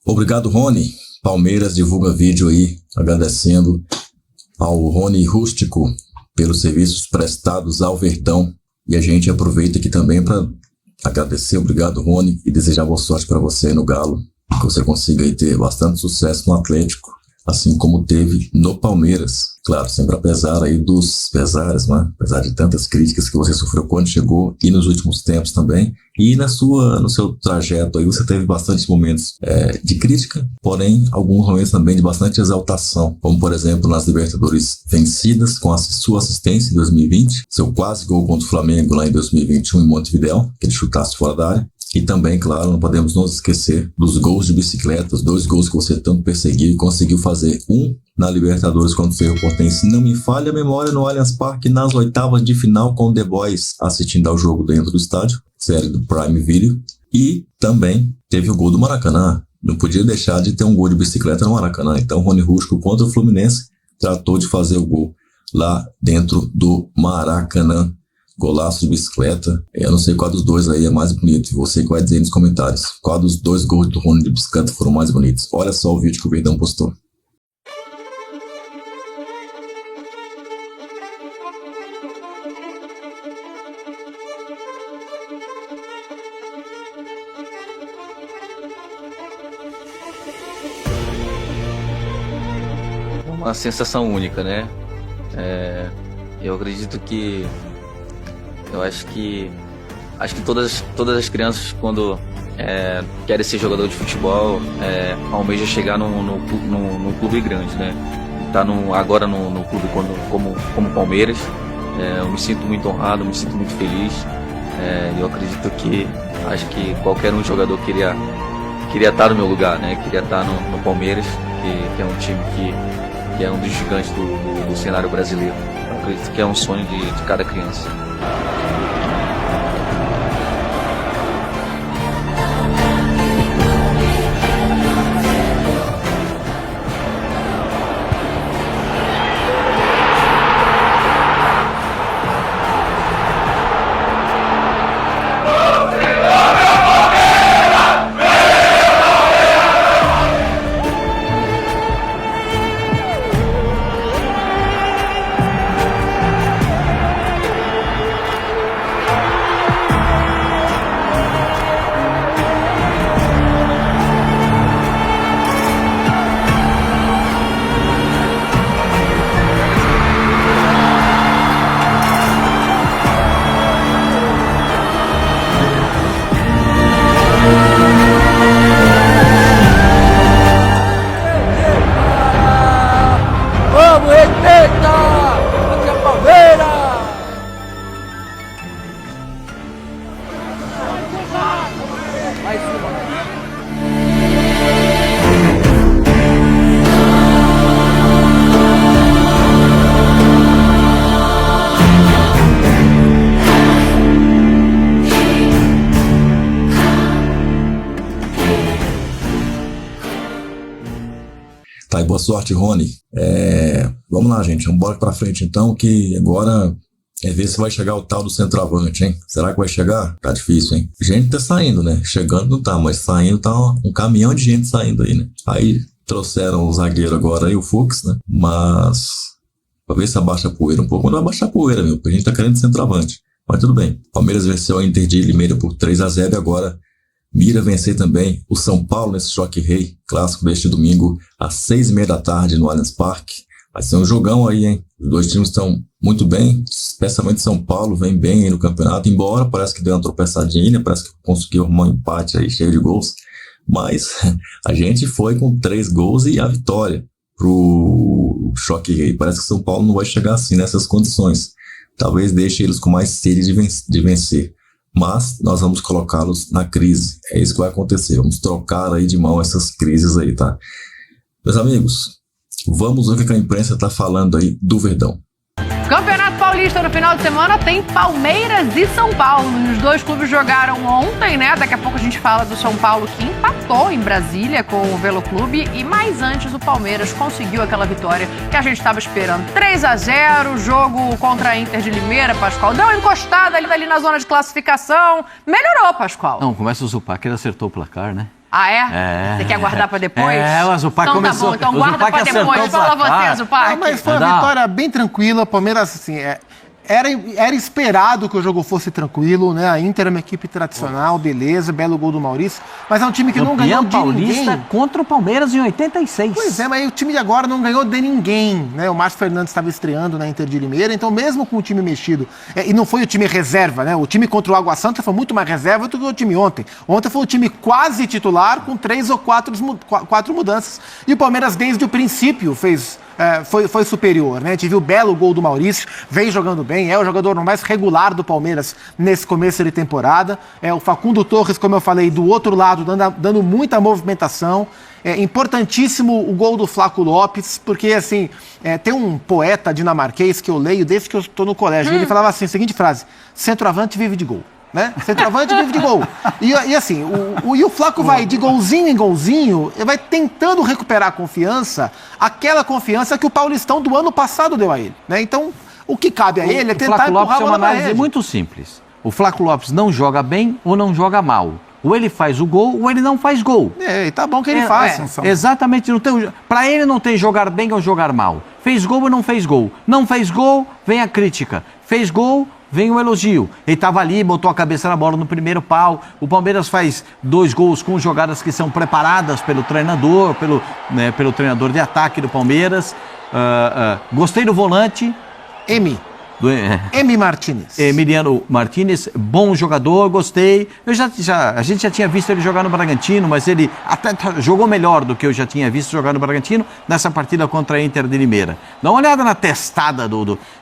Obrigado, Rony. Palmeiras divulga vídeo aí agradecendo ao Rony Rústico pelos serviços prestados ao Verdão. E a gente aproveita aqui também para agradecer, obrigado, Rony, e desejar boa sorte para você aí no Galo, que você consiga aí ter bastante sucesso no Atlético, assim como teve no Palmeiras. Claro, sempre apesar aí dos pesares, né? Apesar de tantas críticas que você sofreu quando chegou e nos últimos tempos também. E no seu trajeto aí você teve bastantes momentos de crítica, porém alguns momentos também de bastante exaltação, como por exemplo nas Libertadores vencidas com a sua assistência em 2020, seu quase gol contra o Flamengo lá em 2021 em Montevidéu, que ele chutasse fora da área. E também, claro, não podemos nos esquecer dos gols de bicicleta, os 2 gols que você tanto perseguiu e conseguiu fazer. Um na Libertadores contra o Cerro Porteño, se não me falha a memória, no Allianz Parque, nas oitavas de final com o The Boys assistindo ao jogo dentro do estádio, série do Prime Video. E também teve o gol do Maracanã. Não podia deixar de ter um gol de bicicleta no Maracanã. Então, Rony Rústico contra o Fluminense tratou de fazer o gol lá dentro do Maracanã. Golaço de bicicleta. Eu não sei qual dos dois aí é mais bonito. Você que vai dizer nos comentários qual dos 2 gols do Rony de bicicleta foram mais bonitos. Olha só o vídeo que o Verdão postou. É uma sensação única, né? Eu acredito que acho que todas as crianças, quando querem ser jogador de futebol, almejam chegar num clube grande, né? Tá agora no clube como Palmeiras. Eu me sinto muito honrado, me sinto muito feliz. Eu acredito acho que qualquer jogador queria estar no meu lugar, né? Queria estar no Palmeiras, que é um time que é um dos gigantes do cenário brasileiro. Eu acredito que é um sonho de cada criança. Tá, e boa sorte, Rony. Vamos lá, gente. Vamos embora pra frente, então, que agora ver se vai chegar o tal do centroavante, hein? Será que vai chegar? Tá difícil, hein? Gente tá saindo, né? Chegando não tá, mas saindo tá um caminhão de gente saindo aí, né? Aí trouxeram o zagueiro agora aí, o Fux, né? Mas pra ver se abaixa a poeira um pouco. Mas não vai baixar a poeira, meu, porque a gente tá querendo centroavante. Mas tudo bem. Palmeiras venceu a Inter de Limeira por 3-0 e agora mira vencer também o São Paulo nesse choque rei, clássico deste domingo, às 6h30 da tarde no Allianz Parque. Vai ser um jogão aí, hein? Os 2 times estão muito bem, especialmente São Paulo vem bem aí no campeonato, embora parece que deu uma tropeçadinha, parece que conseguiu arrumar um empate aí cheio de gols, mas a gente foi com 3 gols e a vitória pro choque rei. Parece que São Paulo não vai chegar assim nessas condições. Talvez deixe eles com mais sede de vencer. Mas nós vamos colocá-los na crise. É isso que vai acontecer. Vamos trocar aí de mão essas crises aí, tá? Meus amigos, vamos ver o que a imprensa tá falando aí do Verdão. Campeonato Paulista no final de semana tem Palmeiras e São Paulo. Os 2 clubes jogaram ontem, né? Daqui a pouco a gente fala do São Paulo, que empatou em Brasília com o Velo Clube. E mais antes o Palmeiras conseguiu aquela vitória que a gente estava esperando. 3-0, jogo contra a Inter de Limeira, Pascoal. Deu uma encostada ali na zona de classificação. Melhorou, Pascoal. Não, começa o Zupac, ele acertou o placar, né? Ah, é? Você quer guardar pra depois? Mas o Zupac então começou. Tá bom, então guarda pra depois. Fala você, Zupac. Mas foi uma vitória bem tranquila. O Palmeiras, assim, era esperado que o jogo fosse tranquilo, né? A Inter é uma equipe tradicional, beleza, belo gol do Maurício, mas é um time que não ganhou de ninguém. Contra o Palmeiras em 86. Pois é, mas o time de agora não ganhou de ninguém, né? O Márcio Fernandes estava estreando na Inter de Limeira, então mesmo com o time mexido, e não foi o time reserva, né? O time contra o Água Santa foi muito mais reserva do que o time ontem. Ontem foi o time quase titular, com 3 ou 4 mudanças. E o Palmeiras, desde o princípio, foi superior, né? Tive o belo gol do Maurício, vem jogando bem, é o jogador mais regular do Palmeiras nesse começo de temporada. O Facundo Torres, como eu falei, do outro lado, dando muita movimentação. É importantíssimo o gol do Flaco Lopes, porque, assim, tem um poeta dinamarquês que eu leio desde que eu estou no colégio, ele falava assim, a seguinte frase: centroavante vive de gol. Né? Centroavante vive de gol. E assim, o Flaco vai de golzinho em golzinho, vai tentando recuperar a confiança, aquela confiança que o Paulistão do ano passado deu a ele. Né? Então, o que cabe a ele é tentar empurrar a bola na rede. É muito simples. O Flaco Lopes não joga bem ou não joga mal. Ou ele faz o gol ou ele não faz gol. E tá bom que ele faça. Exatamente. Para ele não tem jogar bem ou jogar mal. Fez gol ou não fez gol. Não fez gol, vem a crítica. Fez gol, vem o elogio. Ele estava ali, botou a cabeça na bola no primeiro pau. O Palmeiras faz 2 gols com jogadas que são preparadas pelo treinador, pelo treinador de ataque do Palmeiras. Gostei do volante. Emi Martínez. Emiliano Martínez, bom jogador, gostei. A gente já tinha visto ele jogar no Bragantino, mas ele até jogou melhor do que eu já tinha visto jogar no Bragantino nessa partida contra a Inter de Limeira. Dá uma olhada na testada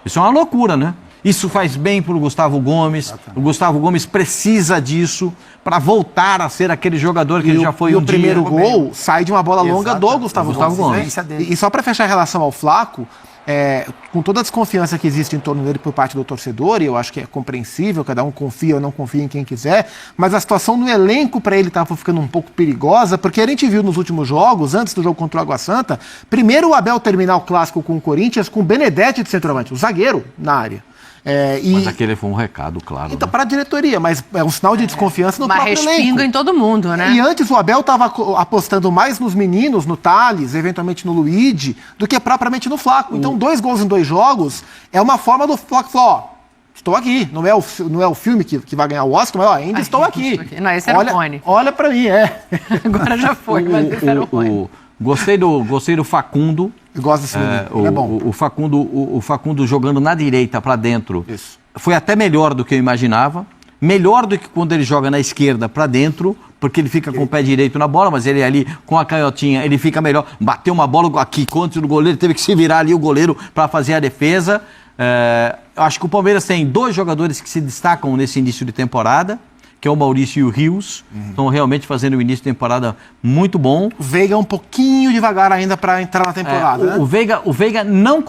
Isso é uma loucura, né? Isso faz bem para o Gustavo Gomes. Exatamente. O Gustavo Gomes precisa disso para voltar a ser aquele jogador que ele já foi um dia. E o primeiro gol sai de uma bola longa do Gustavo Gomes. Né? E só para fechar em relação ao Flaco, com toda a desconfiança que existe em torno dele por parte do torcedor, e eu acho que é compreensível, cada um confia ou não confia em quem quiser, mas a situação no elenco para ele estava ficando um pouco perigosa, porque a gente viu nos últimos jogos, antes do jogo contra o Água Santa, primeiro o Abel terminar o clássico com o Corinthians com o Benedetti de centroavante, o zagueiro na área. Mas aquele foi um recado, claro. Então, para a diretoria, mas é um sinal de desconfiança no próprio elenco. Mas respinga em todo mundo, né? E antes o Abel estava apostando mais nos meninos, no Thales, eventualmente no Luigi, do que propriamente no Flaco. Então, 2 gols em 2 jogos é uma forma do Flaco falar, estou aqui. Não é o filme que vai ganhar o Oscar, mas ainda estou aqui. Não, esse era o Rony. Olha para mim, Agora já foi, mas esse era o Rony. Gostei do Facundo. Eu gosto desse menino, ele é bom. O Facundo jogando na direita para dentro. Isso. Foi até melhor do que eu imaginava. Melhor do que quando ele joga na esquerda para dentro, porque ele fica com o pé direito na bola, mas ele ali com a canhotinha, ele fica melhor. Bateu uma bola aqui contra o goleiro, teve que se virar ali o goleiro para fazer a defesa. Acho que o Palmeiras tem 2 jogadores que se destacam nesse início de temporada, que é o Maurício e o Rios. Estão realmente fazendo um início de temporada muito bom. O Veiga é um pouquinho devagar ainda para entrar na temporada, né? O Veiga não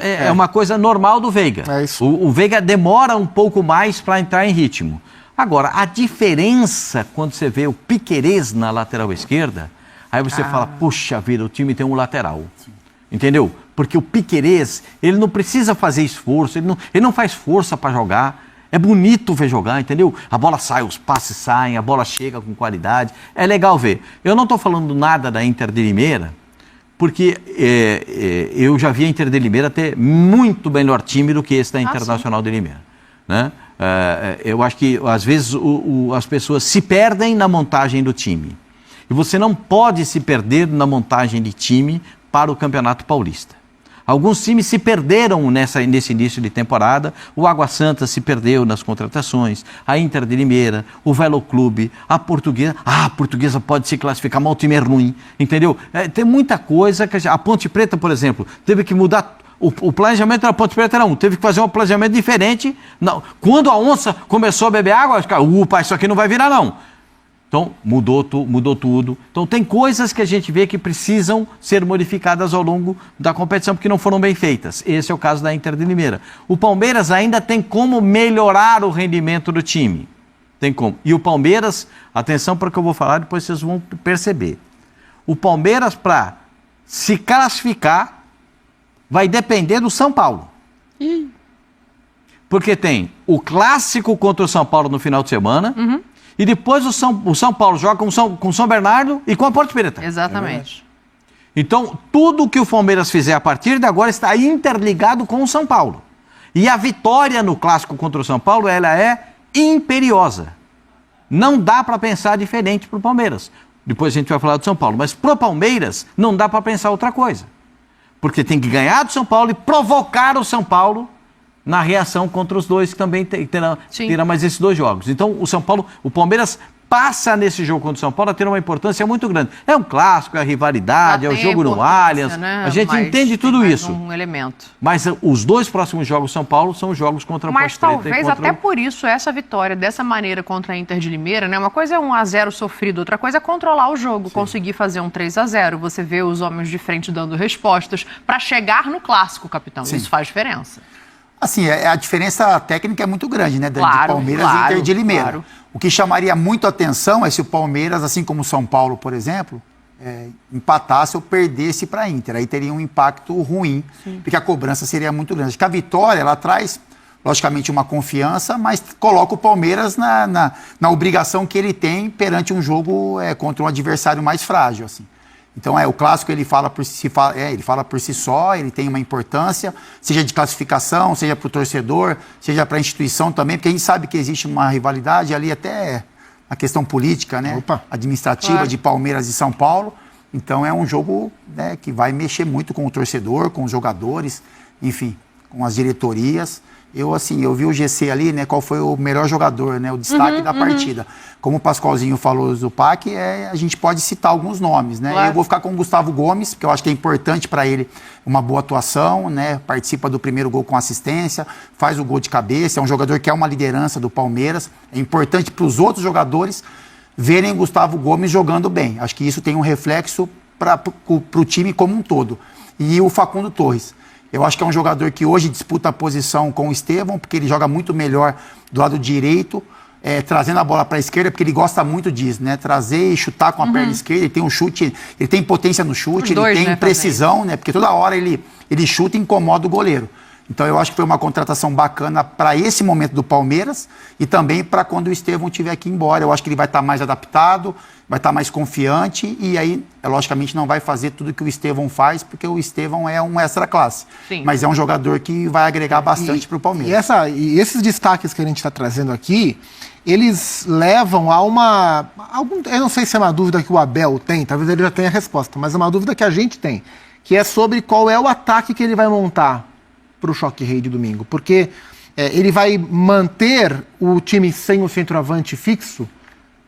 é uma coisa normal do Veiga. É isso. O Veiga demora um pouco mais para entrar em ritmo. Agora, a diferença quando você vê o Piquerez na lateral esquerda, aí você fala, puxa vida, o time tem um lateral. Sim. Entendeu? Porque o Piquerez, ele não precisa fazer esforço, ele não faz força para jogar. É bonito ver jogar, entendeu? A bola sai, os passes saem, a bola chega com qualidade. É legal ver. Eu não estou falando nada da Inter de Limeira, porque eu já vi a Inter de Limeira ter muito melhor time do que esse da Internacional de Limeira. Né? Eu acho que, às vezes, as pessoas se perdem na montagem do time. E você não pode se perder na montagem de time para o Campeonato Paulista. Alguns times se perderam nesse início de temporada. O Água Santa se perdeu nas contratações, a Inter de Limeira, o Velo Clube, a Portuguesa. A Portuguesa pode se classificar, mas o time é ruim, entendeu? Tem muita coisa que a Ponte Preta, por exemplo, teve que mudar. O planejamento da Ponte Preta era teve que fazer um planejamento diferente. Não. Quando a onça começou a beber água, isso aqui não vai virar não. Então, mudou tudo. Então, tem coisas que a gente vê que precisam ser modificadas ao longo da competição, porque não foram bem feitas. Esse é o caso da Inter de Limeira. O Palmeiras ainda tem como melhorar o rendimento do time. Tem como. E o Palmeiras, atenção para o que eu vou falar, depois vocês vão perceber. O Palmeiras, para se classificar, vai depender do São Paulo. Porque tem o clássico contra o São Paulo no final de semana, E depois o São Paulo joga com o São Bernardo e com a Ponte Preta. Exatamente. Então, tudo que o Palmeiras fizer a partir de agora está interligado com o São Paulo. E a vitória no clássico contra o São Paulo, ela é imperiosa. Não dá para pensar diferente para o Palmeiras. Depois a gente vai falar do São Paulo. Mas para o Palmeiras, não dá para pensar outra coisa. Porque tem que ganhar do São Paulo e provocar o São Paulo na reação contra os dois, que também terá mais esses 2 jogos. Então, o Palmeiras passa nesse jogo contra o São Paulo a ter uma importância muito grande. É um clássico, é a rivalidade, é o jogo no Allianz, né? A gente entende tudo isso. Um elemento. Mas os 2 próximos jogos do São Paulo são jogos contra a Ponte Preta. Mas talvez até por isso essa vitória dessa maneira contra a Inter de Limeira, né? Uma coisa é 1-0 sofrido, outra coisa é controlar o jogo, conseguir fazer um 3-0. Você vê os homens de frente dando respostas para chegar no clássico, capitão. Isso faz diferença. Assim, a diferença técnica é muito grande, né? De Palmeiras e Inter de Limeira. Claro. O que chamaria muito atenção é se o Palmeiras, assim como o São Paulo, por exemplo, empatasse ou perdesse para a Inter. Aí teria um impacto ruim, porque a cobrança seria muito grande. Acho que a vitória, ela traz, logicamente, uma confiança, mas coloca o Palmeiras na obrigação que ele tem perante um jogo contra um adversário mais frágil, assim. Então, o clássico ele fala por si só, ele tem uma importância, seja de classificação, seja para o torcedor, seja para a instituição também, porque a gente sabe que existe uma rivalidade ali até a questão política, né? Administrativa de Palmeiras e São Paulo. Então, é um jogo, né, que vai mexer muito com o torcedor, com os jogadores, enfim, com as diretorias. Eu vi o GC ali, né, qual foi o melhor jogador, né, o destaque da partida. Como o Pascoalzinho falou, Zupac, a gente pode citar alguns nomes, né? Claro. Eu vou ficar com o Gustavo Gomes, porque eu acho que é importante para ele uma boa atuação, né? Participa do primeiro gol com assistência, faz o gol de cabeça, é um jogador que é uma liderança do Palmeiras. É importante para os outros jogadores verem o Gustavo Gomes jogando bem. Acho que isso tem um reflexo para o time como um todo. E o Facundo Torres. Eu acho que é um jogador que hoje disputa a posição com o Estevão, porque ele joga muito melhor do lado direito, trazendo a bola para a esquerda, porque ele gosta muito disso, né? Trazer e chutar com a perna esquerda, ele tem um chute, ele tem potência no chute, ele tem precisão, né? Porque toda hora ele chuta e incomoda o goleiro. Então eu acho que foi uma contratação bacana para esse momento do Palmeiras e também para quando o Estevão estiver aqui embora. Eu acho que ele vai estar mais adaptado, vai estar mais confiante e aí, logicamente, não vai fazer tudo que o Estevão faz, porque o Estevão é um extra classe. Sim. Mas é um jogador que vai agregar bastante para o Palmeiras. E esses destaques que a gente está trazendo aqui, eles levam a eu não sei se é uma dúvida que o Abel tem, talvez ele já tenha a resposta, mas é uma dúvida que a gente tem, que é sobre qual é o ataque que ele vai montar para o Choque Rei de domingo, porque ele vai manter o time sem o centroavante fixo,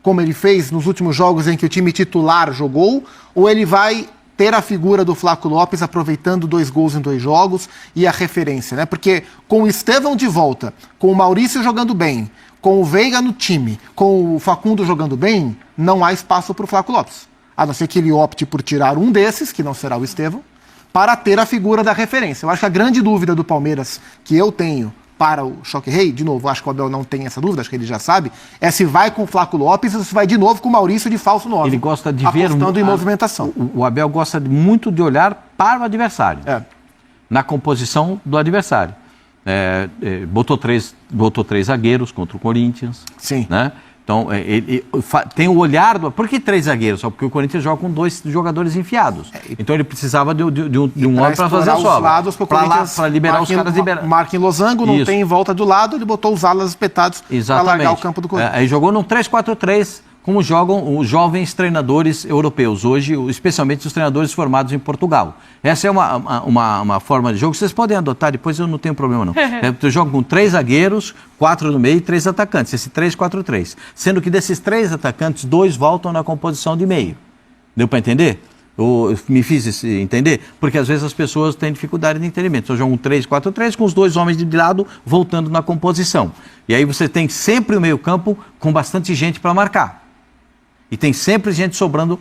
como ele fez nos últimos jogos em que o time titular jogou, ou ele vai ter a figura do Flaco Lopes aproveitando 2 gols em 2 jogos e a referência, né? Porque com o Estevão de volta, com o Maurício jogando bem, com o Veiga no time, com o Facundo jogando bem, não há espaço para o Flaco Lopes, a não ser que ele opte por tirar um desses, que não será o Estevão, para ter a figura da referência. Eu acho que a grande dúvida do Palmeiras, que eu tenho para o Choque Rei, de novo, acho que o Abel não tem essa dúvida, acho que ele já sabe, é se vai com o Flaco Lopes ou se vai de novo com o Maurício de falso 9. Ele gosta de ver... apostando em movimentação. O Abel gosta muito de olhar para o adversário, na composição do adversário. Botou três zagueiros contra o Corinthians. Sim. Né? Então, tem o olhar... Por que 3 zagueiros? Só porque o Corinthians joga com 2 jogadores enfiados. Então, ele precisava de um homem para fazer a sobra. Para liberar os caras. Marquem losango, não tem em volta do lado, ele botou os alas espetados para largar o campo do Corinthians. Aí jogou num 3-4-3, como jogam os jovens treinadores europeus hoje, especialmente os treinadores formados em Portugal. Essa é uma forma de jogo que vocês podem adotar, depois eu não tenho problema não. Eu jogo com 3 zagueiros, 4 no meio e 3 atacantes, esse 3-4-3. Sendo que desses 3 atacantes, 2 voltam na composição de meio. Deu para entender? Eu me fiz entender? Porque às vezes as pessoas têm dificuldade de entendimento. Então jogam um 3-4-3 com os 2 homens de lado voltando na composição. E aí você tem sempre o meio campo com bastante gente para marcar. E tem sempre gente sobrando,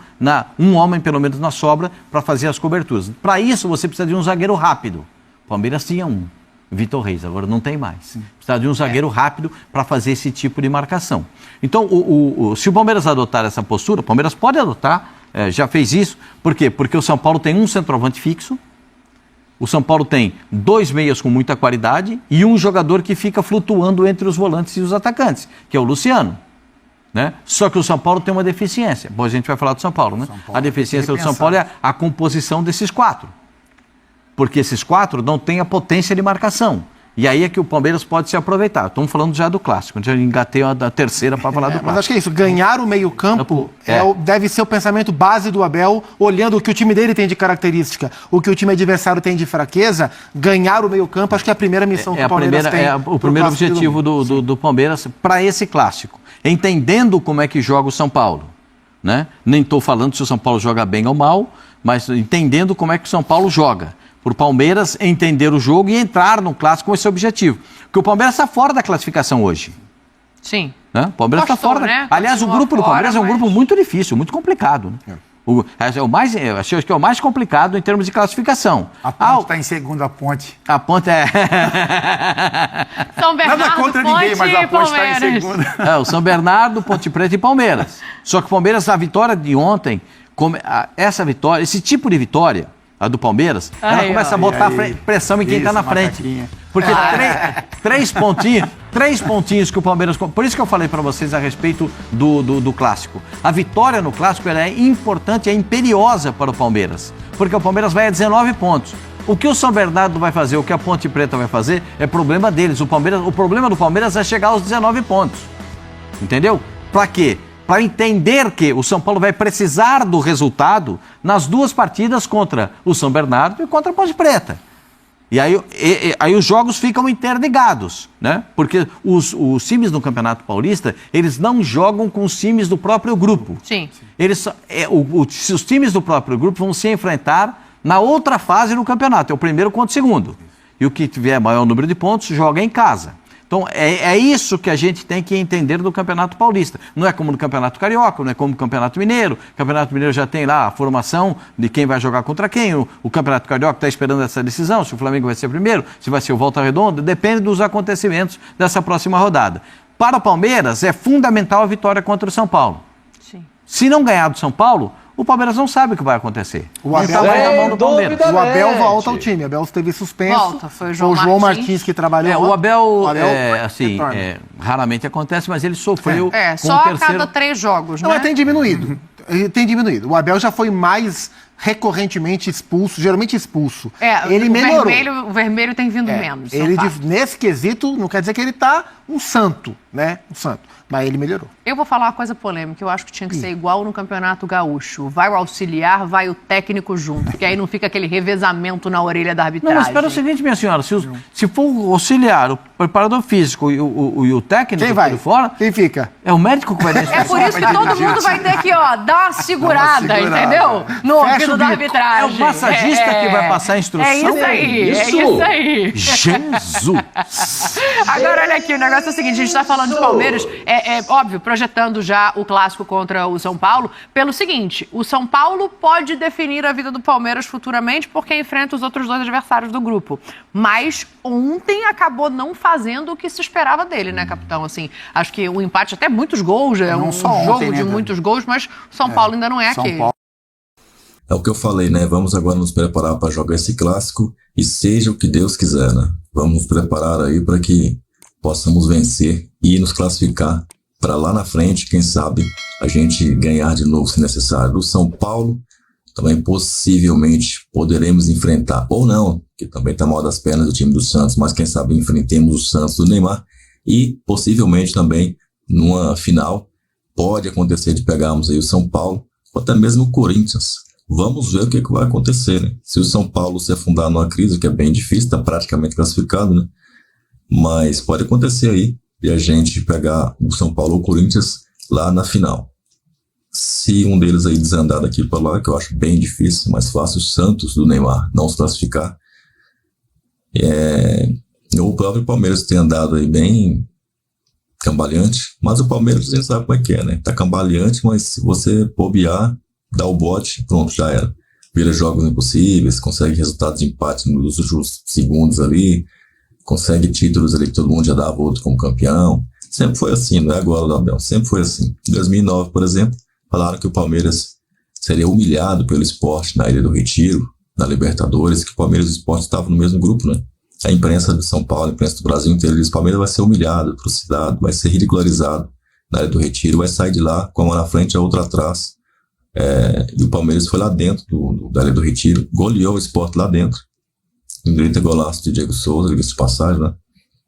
um homem pelo menos na sobra, para fazer as coberturas. Para isso você precisa de um zagueiro rápido. O Palmeiras tinha um, Vitor Reis, agora não tem mais. Precisa de um zagueiro rápido para fazer esse tipo de marcação. Então, se o Palmeiras adotar essa postura, o Palmeiras pode adotar, já fez isso. Por quê? Porque o São Paulo tem um centroavante fixo, o São Paulo tem 2 meias com muita qualidade e um jogador que fica flutuando entre os volantes e os atacantes, que é o Luciano. né? Só que o São Paulo tem uma deficiência. Bom, a gente vai falar do São Paulo, né? A deficiência do São Paulo é a composição desses 4. Porque esses 4 não têm a potência de marcação. E aí é que o Palmeiras pode se aproveitar. Estamos falando já do clássico. Já engatei a terceira para falar do clássico. Mas acho que é isso. Ganhar o meio-campo deve ser o pensamento base do Abel, olhando o que o time dele tem de característica, o que o time adversário tem de fraqueza. Ganhar o meio-campo, acho que é a primeira missão que o Palmeiras tem. É o primeiro objetivo do Palmeiras para esse clássico. Entendendo como é que joga o São Paulo. Né? Nem estou falando se o São Paulo joga bem ou mal, mas entendendo como é que o São Paulo joga. Por Palmeiras entender o jogo e entrar no clássico com esse objetivo. Porque o Palmeiras está fora da classificação hoje. Sim. Né? O Palmeiras está fora. Né? Aliás, o grupo do Palmeiras é um grupo muito difícil, muito complicado. Né? Acho que é o mais complicado em termos de classificação. A Ponte está em segunda, Ponte. A Ponte é... São Bernardo, nada contra Ponte ninguém, mas a Ponte está em segunda. O São Bernardo, Ponte Preta e Palmeiras. Só que o Palmeiras, a vitória de ontem, essa vitória, esse tipo de vitória, a do Palmeiras, ela começa a botar pressão em quem está na frente. Macaquinha. Porque 3 pontinhos que o Palmeiras... Por isso que eu falei para vocês a respeito do clássico. A vitória no clássico ela é importante, é imperiosa para o Palmeiras. Porque o Palmeiras vai a 19 pontos. O que o São Bernardo vai fazer, o que a Ponte Preta vai fazer, é problema deles. O problema do Palmeiras é chegar aos 19 pontos. Entendeu? Para quê? Para entender que o São Paulo vai precisar do resultado nas 2 partidas contra o São Bernardo e contra a Ponte Preta. E aí os jogos ficam interligados, né? Porque os times do Campeonato Paulista, eles não jogam com os times do próprio grupo. Sim. Os times do próprio grupo vão se enfrentar na outra fase do campeonato. É o primeiro contra o segundo. E o que tiver maior número de pontos joga em casa. Então, é isso que a gente tem que entender do Campeonato Paulista. Não é como no Campeonato Carioca, não é como no Campeonato Mineiro. O Campeonato Mineiro já tem lá a formação de quem vai jogar contra quem. O Campeonato Carioca está esperando essa decisão, se o Flamengo vai ser primeiro, se vai ser o Volta Redonda, depende dos acontecimentos dessa próxima rodada. Para o Palmeiras, é fundamental a vitória contra o São Paulo. Sim. Se não ganhar do São Paulo, o Palmeiras não sabe o que vai acontecer. O Abel vai na mão do Palmeiras. O Abel volta ao time. O Abel esteve suspenso. Volta, foi o João Martins que trabalhou. O Abel raramente acontece, mas ele sofreu com só o a terceiro... cada 3 jogos, né? Não, mas tem diminuído. Tem diminuído. O Abel já foi mais recorrentemente expulso, geralmente expulso. Ele melhorou. O vermelho tem vindo menos. Ele, nesse quesito, não quer dizer que ele tá um santo, né? Um santo. Mas ele melhorou. Eu vou falar uma coisa polêmica. Eu acho que tinha que ser igual no Campeonato Gaúcho. Vai o auxiliar, vai o técnico junto. Porque aí não fica aquele revezamento na orelha da arbitragem. Não, mas espera o seguinte, minha senhora. Se for o auxiliar, o preparador físico e o técnico... Quem vai? Fora, quem fica? É o médico que vai dar É por isso que todo mundo vai ter que, dar uma segurada, entendeu? No ouvido da arbitragem. É o massagista que vai passar a instrução. É isso aí, é isso aí. Jesus! Agora, olha aqui, o negócio é o seguinte, a gente está falando de Palmeiras, óbvio, projetando já o clássico contra o São Paulo, pelo seguinte, o São Paulo pode definir a vida do Palmeiras futuramente porque enfrenta os outros 2 adversários do grupo, mas ontem acabou não fazendo o que se esperava dele, né, capitão? Assim, acho que o empate até muitos gols, é um jogo de muitos gols, mas o São Paulo ainda não é aquele. É o que eu falei, né? Vamos agora nos preparar para jogar esse clássico e seja o que Deus quiser, né? Vamos nos preparar aí para que possamos vencer e nos classificar para lá na frente, quem sabe a gente ganhar de novo se necessário. O São Paulo também possivelmente poderemos enfrentar, ou não, que também está mal das pernas do time do Santos, mas quem sabe enfrentemos o Santos do Neymar e possivelmente também numa final pode acontecer de pegarmos aí o São Paulo ou até mesmo o Corinthians. Vamos ver o que vai acontecer, né? Se o São Paulo se afundar numa crise, que é bem difícil, está praticamente classificado, né? Mas pode acontecer aí e a gente pegar o São Paulo ou o Corinthians lá na final. Se um deles aí desandar daqui para lá, que eu acho bem difícil, mais fácil, o Santos do Neymar não se classificar. O próprio Palmeiras tem andado aí bem cambaleante, mas o Palmeiras a gente sabe como é que é, né? Tá cambaleante, mas se você bobear, dá o bote, pronto, já era. Vira jogos impossíveis, consegue resultados de empate nos últimos segundos ali, consegue títulos ali que todo mundo já dava outro como campeão. Sempre foi assim, não é agora, Abel, sempre foi assim. Em 2009, por exemplo, falaram que o Palmeiras seria humilhado pelo Sport na Ilha do Retiro, na Libertadores, que o Palmeiras e o Sport estavam no mesmo grupo, né? A imprensa de São Paulo, a imprensa do Brasil inteiro diz que o Palmeiras vai ser humilhado, trucidado, vai ser ridicularizado na área do Retiro, vai sair de lá com uma na frente e a outra atrás. E o Palmeiras foi lá dentro da área do Retiro, goleou o Sport lá dentro. Um grande golaço de Diego Souza, diga-se de passagem, né?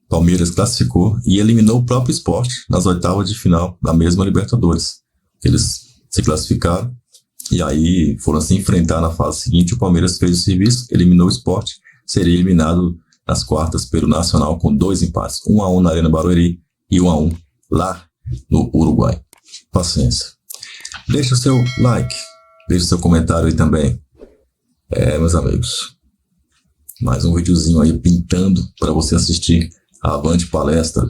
Palmeiras classificou e eliminou o próprio Sport nas oitavas de final da mesma Libertadores. Eles se classificaram e aí foram se enfrentar na fase seguinte. O Palmeiras fez o serviço, eliminou o Sport, seria eliminado nas quartas pelo Nacional com 2 empates, 1-1 na Arena Barueri e 1-1 lá no Uruguai. Paciência. Deixa o seu like, deixa o seu comentário aí também. Meus amigos, mais um videozinho aí pintando para você assistir a Avante Palestra